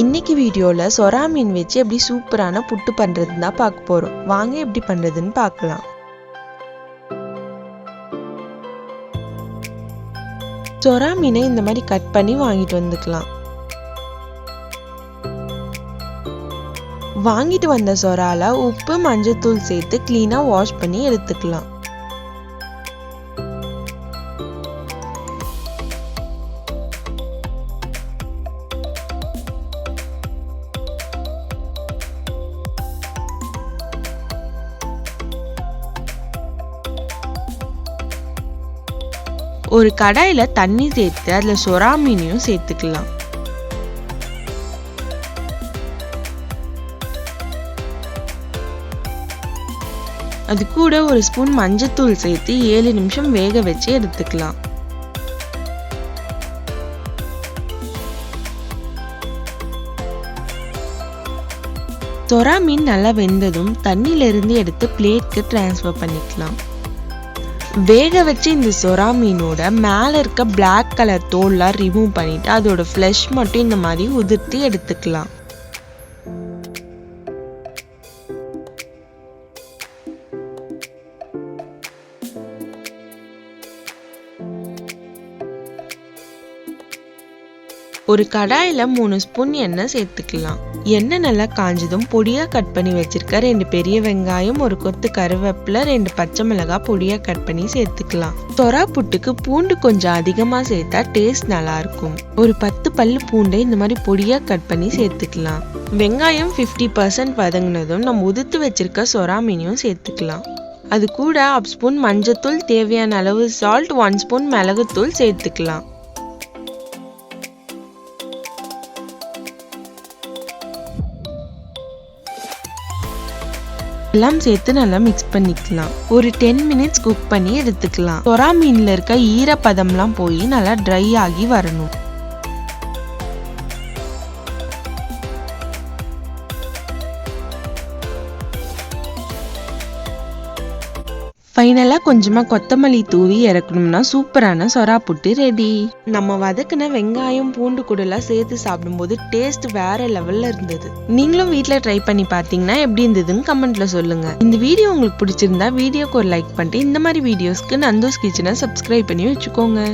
இன்னைக்கு வீடியோல சொரா மீன் வச்சு எப்படி சூப்பரான புட்டு பண்றதுன்னு தான் பார்க்க போறோம். வாங்க எப்படி பண்றதுன்னு பார்க்கலாம். சொரா மீனை இந்த மாதிரி கட் பண்ணி வாங்கிட்டு வந்துக்கலாம். வாங்கிட்டு வந்த சொரால உப்பு மஞ்சள்தூள் சேர்த்து கிளீனா வாஷ் பண்ணி எடுத்துக்கலாம். ஒரு கடாயில தண்ணி சேர்த்து அதுல சொரா மீனையும் சேர்த்துக்கலாம். அது கூட ஒரு ஸ்பூன் மஞ்சள்தூள் சேர்த்து 7 நிமிஷம் வேக வச்சு எடுத்துக்கலாம். சொரா மீன் நல்லா வெந்ததும் தண்ணியில இருந்து எடுத்து பிளேட்க்கு டிரான்ஸ்ஃபர் பண்ணிக்கலாம். வேக வச்சு இந்த சொரா மீனோட மேல இருக்க பிளாக் கலர் தோல்லாம் ரிமூவ் பண்ணிட்டு அதோட ஃப்ளஷ் மட்டும் இந்த மாதிரி உதிர்த்தி எடுத்துக்கலாம். ஒரு கடாயில 3 ஸ்பூன் எண்ணெய் சேர்த்துக்கலாம். எண்ணெய் நல்லா காஞ்சதும் பொடியா கட் பண்ணி வச்சிருக்க 2 பெரிய வெங்காயம், ஒரு கொத்து கருவேப்பிலை, 2 பச்சை மிளகாய் பொடியா கட் பண்ணி சேர்த்துக்கலாம். சொரா புட்டுக்கு பூண்டு கொஞ்சம் அதிகமா சேர்த்தா டேஸ்ட் நல்லா இருக்கும். ஒரு 10 பல்லு பூண்டை இந்த மாதிரி பொடியா கட் பண்ணி சேர்த்துக்கலாம். வெங்காயம் 50% வதங்கினதும் நம்ம உதுத்து வச்சிருக்க சொரா மீனையும் சேர்த்துக்கலாம். அது கூட 1/2 ஸ்பூன் மஞ்சள்தூள், தேவையான அளவு சால்ட், 1 ஸ்பூன் மிளகுத்தூள் சேர்த்துக்கலாம். எல்லாம் சேர்த்து நல்லா மிக்ஸ் பண்ணிக்கலாம். ஒரு 10 மினிட்ஸ் குக் பண்ணி எடுத்துக்கலாம். சொரா மீன்ல இருக்க ஈரப்பதம்லாம் போய் நல்லா ட்ரை ஆகி வரணும். ஃபைனலா கொஞ்சமா கொத்தமல்லி தூவி இறக்கணும்னா சூப்பரான சொரா புட்டு ரெடி. நம்ம வதக்குன வெங்காயம் பூண்டு கூடலாம் சேர்த்து சாப்பிடும்போது டேஸ்ட் வேற லெவல்ல இருந்தது. நீங்களும் வீட்ல ட்ரை பண்ணி பார்த்தீங்கன்னா எப்படி இருந்ததுன்னு கமெண்ட்ல சொல்லுங்க. இந்த வீடியோ உங்களுக்கு பிடிச்சிருந்தா வீடியோக்கு ஒரு லைக் பண்ணிட்டு இந்த மாதிரி வீடியோஸ்க்கு நந்தூஸ் கிச்சனை சப்ஸ்கிரைப் பண்ணி வச்சுக்கோங்க.